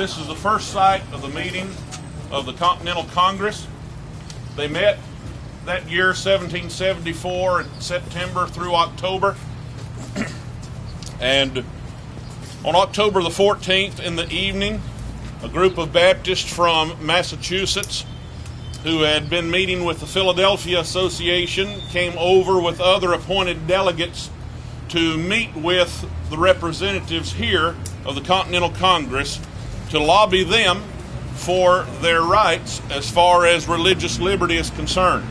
This is the first site of the meeting of the Continental Congress. They met that year, 1774, in September through October. And on October the 14th in the evening, a group of Baptists from Massachusetts who had been meeting with the Philadelphia Association came over with other appointed delegates to meet with the representatives here of the Continental Congress to lobby them for their rights as far as religious liberty is concerned.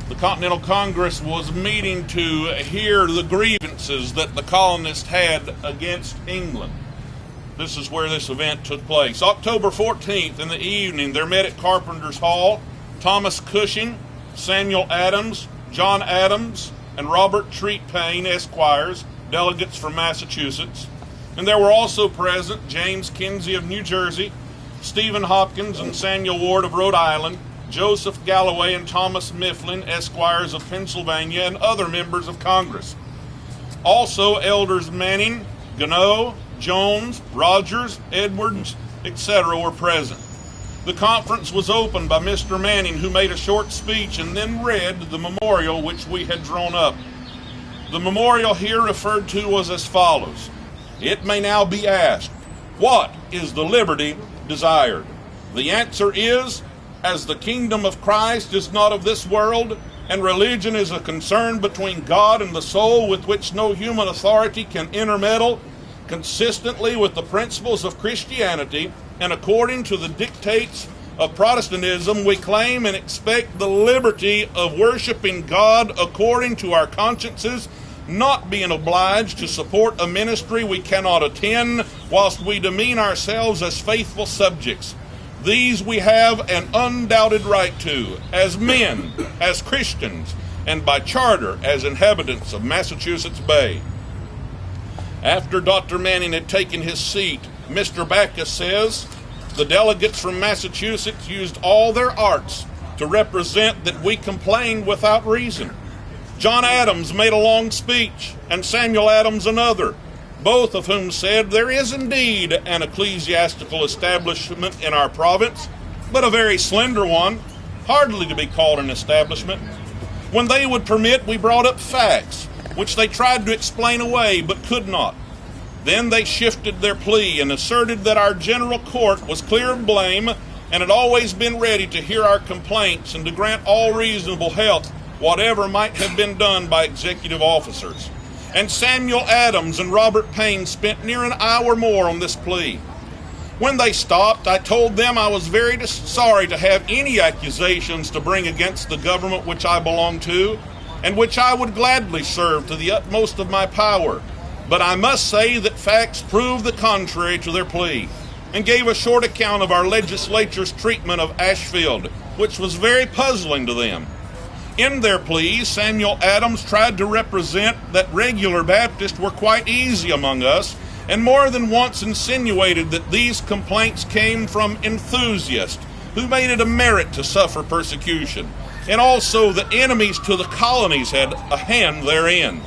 The Continental Congress was meeting to hear the grievances that the colonists had against England. This is where this event took place. October 14th in the evening, there met at Carpenter's Hall Thomas Cushing, Samuel Adams, John Adams, and Robert Treat Payne, Esquires, delegates from Massachusetts. And there were also present James Kinsey of New Jersey, Stephen Hopkins and Samuel Ward of Rhode Island, Joseph Galloway and Thomas Mifflin, Esquires of Pennsylvania, and other members of Congress. Also, elders Manning, Ghano, Jones, Rogers, Edwards, etc. were present. The conference was opened by Mr. Manning, who made a short speech and then read the memorial which we had drawn up. The memorial here referred to was as follows. It may now be asked, what is the liberty desired? The answer is, as the kingdom of Christ is not of this world, and religion is a concern between God and the soul with which no human authority can intermeddle, consistently with the principles of Christianity and according to the dictates of Protestantism, we claim and expect the liberty of worshiping God according to our consciences, not being obliged to support a ministry we cannot attend whilst we demean ourselves as faithful subjects. These we have an undoubted right to, as men, as Christians, and by charter as inhabitants of Massachusetts Bay. After Dr. Manning had taken his seat, Mr. Backus says, the delegates from Massachusetts used all their arts to represent that we complained without reason. John Adams made a long speech, and Samuel Adams another, both of whom said there is indeed an ecclesiastical establishment in our province, but a very slender one, hardly to be called an establishment. When they would permit, we brought up facts, which they tried to explain away, but could not. Then they shifted their plea and asserted that our general court was clear of blame and had always been ready to hear our complaints and to grant all reasonable help, whatever might have been done by executive officers. And Samuel Adams and Robert Payne spent near an hour more on this plea. When they stopped, I told them I was very sorry to have any accusations to bring against the government which I belong to, and which I would gladly serve to the utmost of my power. But I must say that facts prove the contrary to their plea, and gave a short account of our legislature's treatment of Ashfield, which was very puzzling to them. In their plea, Samuel Adams tried to represent that regular Baptists were quite easy among us, and more than once insinuated that these complaints came from enthusiasts who made it a merit to suffer persecution, and also that enemies to the colonies had a hand therein.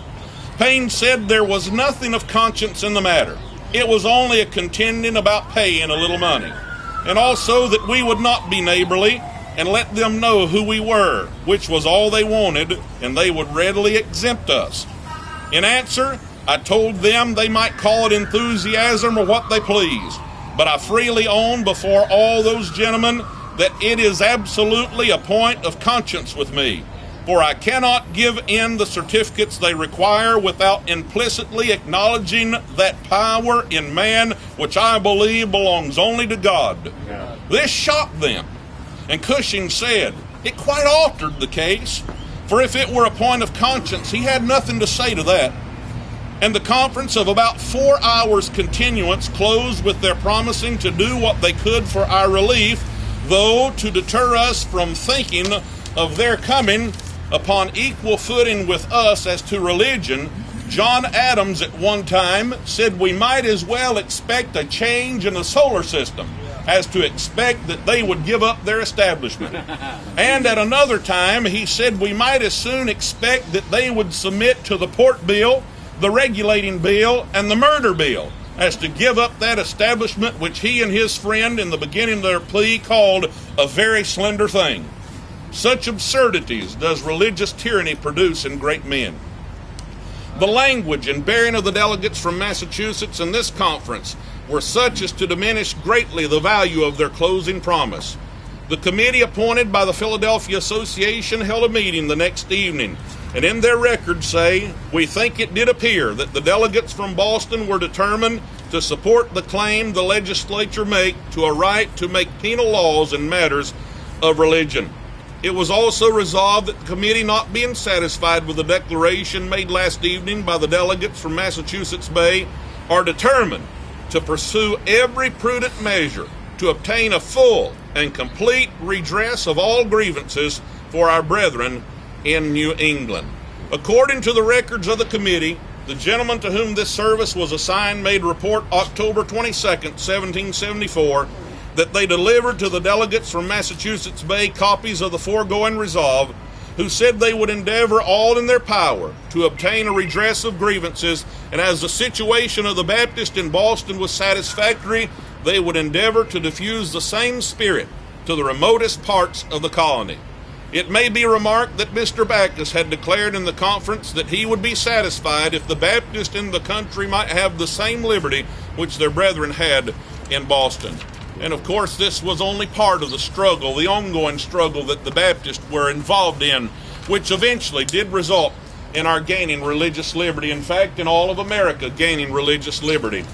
Payne said there was nothing of conscience in the matter. It was only a contending about pay and a little money, and also that we would not be neighborly and let them know who we were, which was all they wanted, and they would readily exempt us. In answer, I told them they might call it enthusiasm or what they pleased, but I freely own before all those gentlemen that it is absolutely a point of conscience with me, for I cannot give in the certificates they require without implicitly acknowledging that power in man which I believe belongs only to God. Yeah. This shocked them, and Cushing said it quite altered the case, for if it were a point of conscience, he had nothing to say to that. And the conference of about 4 hours' continuance closed with their promising to do what they could for our relief, though to deter us from thinking of their coming upon equal footing with us as to religion, John Adams at one time said we might as well expect a change in the solar system as to expect that they would give up their establishment. And at another time he said we might as soon expect that they would submit to the Port Bill, the Regulating Bill, and the Murder Bill, as to give up that establishment which he and his friend in the beginning of their plea called a very slender thing. Such absurdities does religious tyranny produce in great men. The language and bearing of the delegates from Massachusetts in this conference were such as to diminish greatly the value of their closing promise. The committee appointed by the Philadelphia Association held a meeting the next evening, and in their records say, "We think it did appear that the delegates from Boston were determined to support the claim the legislature make to a right to make penal laws in matters of religion. It was also resolved that the committee, not being satisfied with the declaration made last evening by the delegates from Massachusetts Bay, are determined to pursue every prudent measure to obtain a full and complete redress of all grievances for our brethren in New England." According to the records of the committee, the gentleman to whom this service was assigned made report October 22nd, 1774, that they delivered to the delegates from Massachusetts Bay copies of the foregoing resolve, who said they would endeavor all in their power to obtain a redress of grievances, and as the situation of the Baptist in Boston was satisfactory, they would endeavor to diffuse the same spirit to the remotest parts of the colony. It may be remarked that Mr. Backus had declared in the conference that he would be satisfied if the Baptists in the country might have the same liberty which their brethren had in Boston. And of course, this was only part of the struggle, the ongoing struggle that the Baptists were involved in, which eventually did result in our gaining religious liberty. In fact, in all of America, gaining religious liberty.